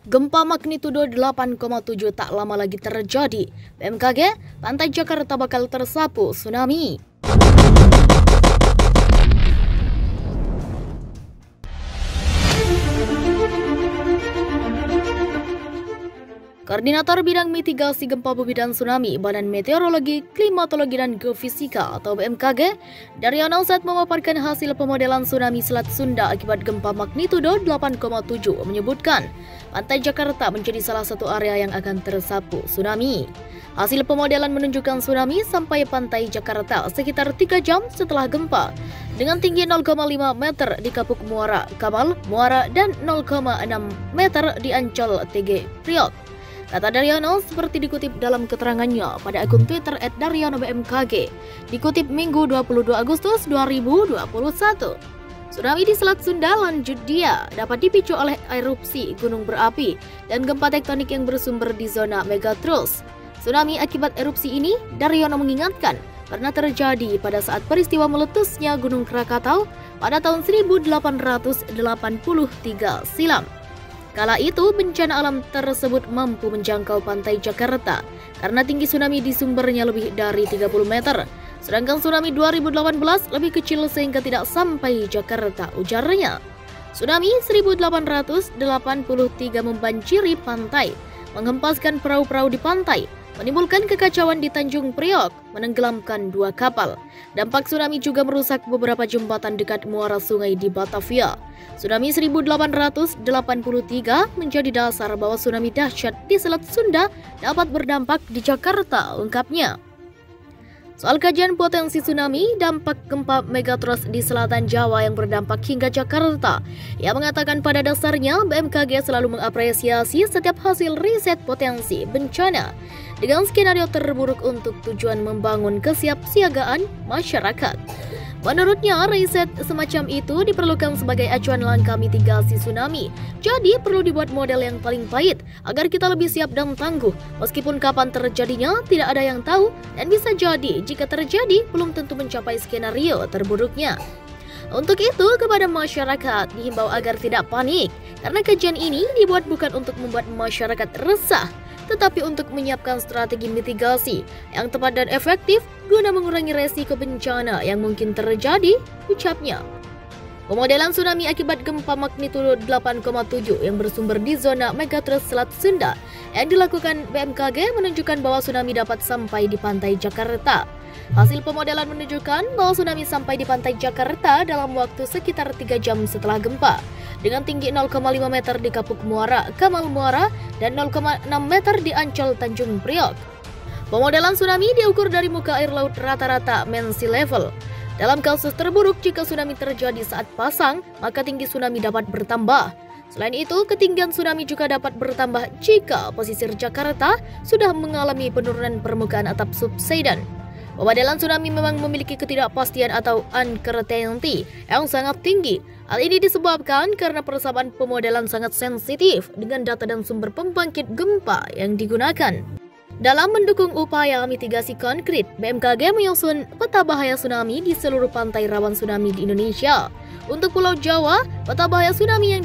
Gempa magnitudo 8,7 tak lama lagi terjadi. BMKG, pantai Jakarta bakal tersapu tsunami. Koordinator Bidang Mitigasi Gempa Bumi dan Tsunami Badan Meteorologi, Klimatologi dan Geofisika atau BMKG, Daryono saat memaparkan hasil pemodelan tsunami Selat Sunda akibat gempa magnitudo 8,7 menyebutkan pantai Jakarta menjadi salah satu area yang akan tersapu tsunami. Hasil pemodelan menunjukkan tsunami sampai pantai Jakarta sekitar 3 jam setelah gempa dengan tinggi 0,5 meter di Kapuk Muara, Kamal, Muara dan 0,6 meter di Ancol TG Priok. Kata Daryono seperti dikutip dalam keterangannya pada akun Twitter @DaryonoBMKG, dikutip Minggu 22 Agustus 2021. Tsunami di Selat Sunda lanjut dia dapat dipicu oleh erupsi gunung berapi dan gempa tektonik yang bersumber di zona megatrust. Tsunami akibat erupsi ini, Daryono mengingatkan, pernah terjadi pada saat peristiwa meletusnya Gunung Krakatau pada tahun 1883 silam. Kala itu, bencana alam tersebut mampu menjangkau pantai Jakarta karena tinggi tsunami di sumbernya lebih dari 30 meter. Sedangkan tsunami 2018 lebih kecil sehingga tidak sampai Jakarta, ujarnya. Tsunami 1883 membanjiri pantai, menghempaskan perahu-perahu di pantai, menimbulkan kekacauan di Tanjung Priok, menenggelamkan 2 kapal. Dampak tsunami juga merusak beberapa jembatan dekat muara sungai di Batavia. Tsunami 1883 menjadi dasar bahwa tsunami dahsyat di Selat Sunda dapat berdampak di Jakarta, ungkapnya. Soal kajian potensi tsunami, dampak gempa megatrust di selatan Jawa yang berdampak hingga Jakarta, ia mengatakan pada dasarnya BMKG selalu mengapresiasi setiap hasil riset potensi bencana dengan skenario terburuk untuk tujuan membangun kesiapsiagaan masyarakat. Menurutnya, riset semacam itu diperlukan sebagai acuan langkah mitigasi tsunami. Jadi, perlu dibuat model yang paling pahit agar kita lebih siap dan tangguh. Meskipun kapan terjadinya, tidak ada yang tahu. Dan bisa jadi, jika terjadi, belum tentu mencapai skenario terburuknya. Untuk itu, kepada masyarakat dihimbau agar tidak panik. Karena kajian ini dibuat bukan untuk membuat masyarakat resah, tetapi untuk menyiapkan strategi mitigasi yang tepat dan efektif guna mengurangi resiko bencana yang mungkin terjadi, ucapnya. Pemodelan tsunami akibat gempa magnitudo 8,7 yang bersumber di zona megatrust Selat Sunda yang dilakukan BMKG menunjukkan bahwa tsunami dapat sampai di pantai Jakarta. Hasil pemodelan menunjukkan bahwa tsunami sampai di pantai Jakarta dalam waktu sekitar 3 jam setelah gempa, dengan tinggi 0,5 meter di Kapuk Muara, Kamal Muara, dan 0,6 meter di Ancol Tanjung Priok. Pemodelan tsunami diukur dari muka air laut rata-rata mean sea level. Dalam kasus terburuk, jika tsunami terjadi saat pasang, maka tinggi tsunami dapat bertambah. Selain itu, ketinggian tsunami juga dapat bertambah jika pesisir Jakarta sudah mengalami penurunan permukaan atap subsiden. Pemodelan tsunami memang memiliki ketidakpastian atau uncertainty yang sangat tinggi. Hal ini disebabkan karena persamaan pemodelan sangat sensitif dengan data dan sumber pembangkit gempa yang digunakan. Dalam mendukung upaya mitigasi konkret, BMKG menyusun peta bahaya tsunami di seluruh pantai rawan tsunami di Indonesia. Untuk Pulau Jawa, peta bahaya tsunami yang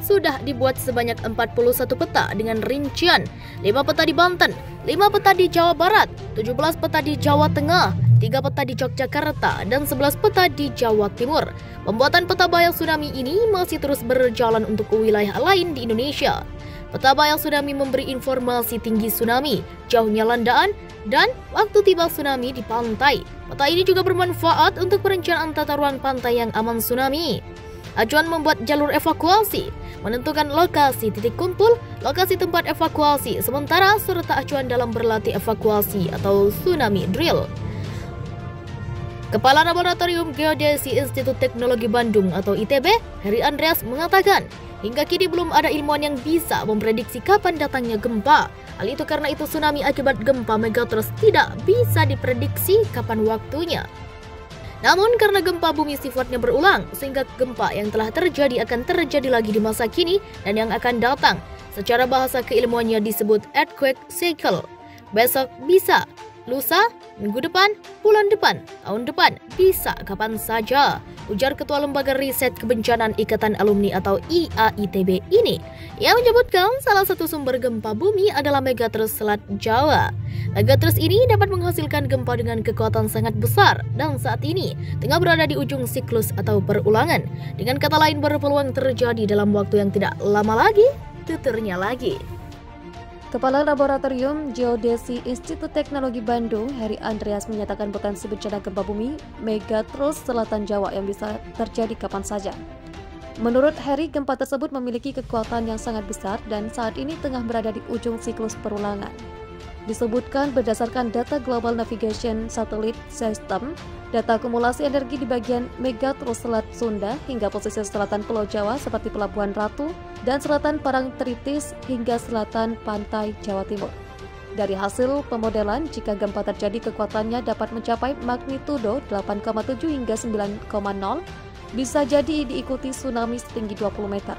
sudah dibuat sebanyak 41 peta dengan rincian 5 peta di Banten, 5 peta di Jawa Barat, 17 peta di Jawa Tengah, 3 peta di Yogyakarta, dan 11 peta di Jawa Timur. Pembuatan peta bahaya tsunami ini masih terus berjalan untuk wilayah lain di Indonesia. Peta bahaya tsunami memberi informasi tinggi tsunami, jauhnya landaan, dan waktu tiba tsunami di pantai. Peta ini juga bermanfaat untuk perencanaan tata ruang pantai yang aman tsunami. Acuan membuat jalur evakuasi, menentukan lokasi titik kumpul, lokasi tempat evakuasi, sementara serta acuan dalam berlatih evakuasi atau tsunami drill. Kepala Laboratorium Geodesi Institut Teknologi Bandung atau ITB, Heri Andreas mengatakan, hingga kini belum ada ilmuwan yang bisa memprediksi kapan datangnya gempa. Hal itu karena itu tsunami akibat gempa megatrust tidak bisa diprediksi kapan waktunya. Namun karena gempa bumi sifatnya berulang, sehingga gempa yang telah terjadi akan terjadi lagi di masa kini dan yang akan datang. Secara bahasa keilmuannya disebut earthquake cycle. Besok bisa, lusa, minggu depan, bulan depan, tahun depan, bisa kapan saja, ujar Ketua Lembaga Riset Kebencanaan Ikatan Alumni atau IAITB ini, yang menyebutkan salah satu sumber gempa bumi adalah megatrust Selat Jawa. Megatrust ini dapat menghasilkan gempa dengan kekuatan sangat besar dan saat ini tengah berada di ujung siklus atau perulangan. Dengan kata lain, berpeluang terjadi dalam waktu yang tidak lama lagi, tuturnya lagi. Kepala Laboratorium Geodesi Institut Teknologi Bandung, Heri Andreas, menyatakan potensi bencana gempa bumi megatrust selatan Jawa yang bisa terjadi kapan saja. Menurut Heri, gempa tersebut memiliki kekuatan yang sangat besar dan saat ini tengah berada di ujung siklus perulangan. Disebutkan berdasarkan data Global Navigation Satellite System, data akumulasi energi di bagian megatrust Selat Sunda hingga pesisir selatan Pulau Jawa seperti Pelabuhan Ratu dan selatan Parangtritis hingga selatan pantai Jawa Timur. Dari hasil pemodelan, jika gempa terjadi kekuatannya dapat mencapai magnitudo 8,7 hingga 9,0, bisa jadi diikuti tsunami setinggi 20 meter.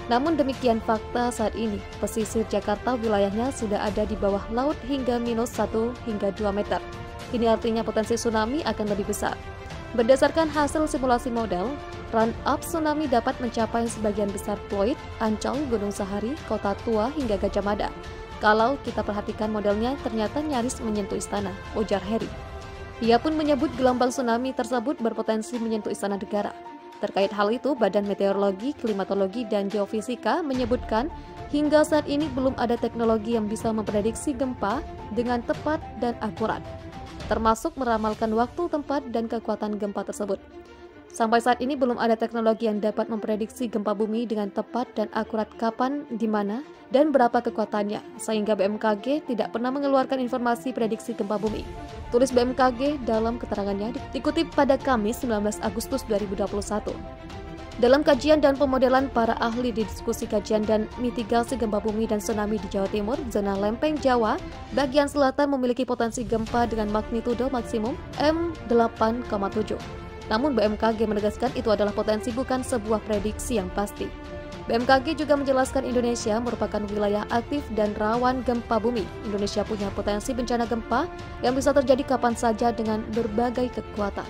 Namun demikian fakta saat ini, pesisir Jakarta wilayahnya sudah ada di bawah laut hingga minus 1 hingga 2 meter. Ini artinya potensi tsunami akan lebih besar. Berdasarkan hasil simulasi model, run-up tsunami dapat mencapai sebagian besar Pluit, Ancol, Gunung Sahari, Kota Tua, hingga Gajah Mada. Kalau kita perhatikan modelnya ternyata nyaris menyentuh istana, ujar Heri. Ia pun menyebut gelombang tsunami tersebut berpotensi menyentuh istana negara. Terkait hal itu, Badan Meteorologi, Klimatologi, dan Geofisika menyebutkan hingga saat ini belum ada teknologi yang bisa memprediksi gempa dengan tepat dan akurat, termasuk meramalkan waktu, tempat, dan kekuatan gempa tersebut. Sampai saat ini belum ada teknologi yang dapat memprediksi gempa bumi dengan tepat dan akurat kapan, di mana, dan berapa kekuatannya, sehingga BMKG tidak pernah mengeluarkan informasi prediksi gempa bumi. Tulis BMKG dalam keterangannya dikutip pada Kamis 19 Agustus 2021. Dalam kajian dan pemodelan para ahli di diskusi kajian dan mitigasi gempa bumi dan tsunami di Jawa Timur, zona lempeng Jawa, bagian selatan memiliki potensi gempa dengan magnitudo maksimum M8,7. Namun BMKG menegaskan itu adalah potensi, bukan sebuah prediksi yang pasti. BMKG juga menjelaskan Indonesia merupakan wilayah aktif dan rawan gempa bumi. Indonesia punya potensi bencana gempa yang bisa terjadi kapan saja dengan berbagai kekuatan.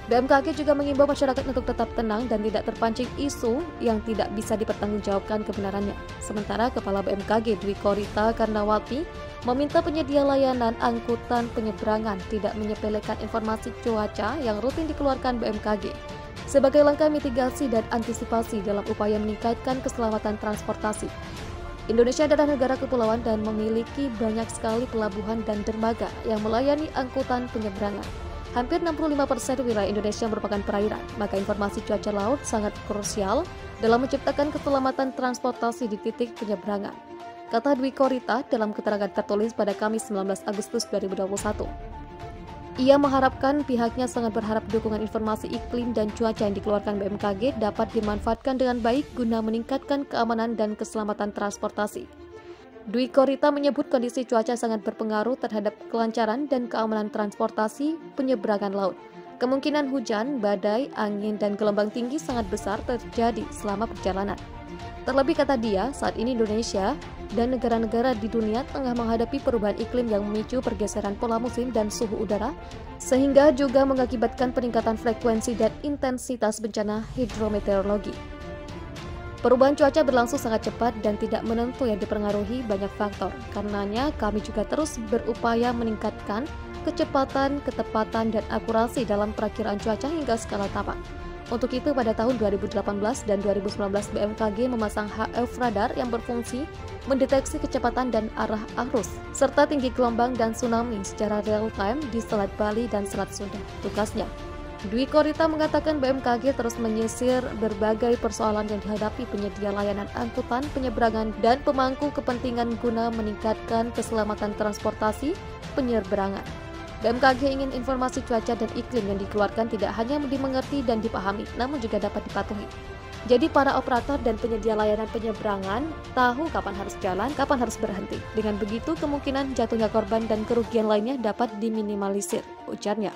BMKG juga mengimbau masyarakat untuk tetap tenang dan tidak terpancing isu yang tidak bisa dipertanggungjawabkan kebenarannya. Sementara Kepala BMKG Dwi Korita Karnawati meminta penyedia layanan angkutan penyeberangan tidak menyepelekan informasi cuaca yang rutin dikeluarkan BMKG sebagai langkah mitigasi dan antisipasi dalam upaya meningkatkan keselamatan transportasi. Indonesia adalah negara kepulauan dan memiliki banyak sekali pelabuhan dan dermaga yang melayani angkutan penyeberangan. Hampir 65% wilayah Indonesia merupakan perairan, maka informasi cuaca laut sangat krusial dalam menciptakan keselamatan transportasi di titik penyeberangan, kata Dwi Korita dalam keterangan tertulis pada Kamis 19 Agustus 2021. Ia mengharapkan pihaknya sangat berharap dukungan informasi iklim dan cuaca yang dikeluarkan BMKG dapat dimanfaatkan dengan baik guna meningkatkan keamanan dan keselamatan transportasi. Dwi Korita menyebut kondisi cuaca sangat berpengaruh terhadap kelancaran dan keamanan transportasi penyeberangan laut. Kemungkinan hujan, badai, angin, dan gelombang tinggi sangat besar terjadi selama perjalanan. Terlebih, kata dia, saat ini Indonesia dan negara-negara di dunia tengah menghadapi perubahan iklim yang memicu pergeseran pola musim dan suhu udara, sehingga juga mengakibatkan peningkatan frekuensi dan intensitas bencana hidrometeorologi. Perubahan cuaca berlangsung sangat cepat dan tidak menentu yang dipengaruhi banyak faktor. Karenanya, kami juga terus berupaya meningkatkan kecepatan, ketepatan, dan akurasi dalam perakiraan cuaca hingga skala tapak. Untuk itu, pada tahun 2018 dan 2019 BMKG memasang HF radar yang berfungsi mendeteksi kecepatan dan arah arus, serta tinggi gelombang dan tsunami secara real-time di Selat Bali dan Selat Sunda. Tugasnya, Dwi Korita mengatakan BMKG terus menyisir berbagai persoalan yang dihadapi penyedia layanan angkutan penyeberangan dan pemangku kepentingan guna meningkatkan keselamatan transportasi penyeberangan. BMKG ingin informasi cuaca dan iklim yang dikeluarkan tidak hanya dimengerti dan dipahami, namun juga dapat dipatuhi. Jadi para operator dan penyedia layanan penyeberangan tahu kapan harus jalan, kapan harus berhenti. Dengan begitu kemungkinan jatuhnya korban dan kerugian lainnya dapat diminimalisir, ujarnya.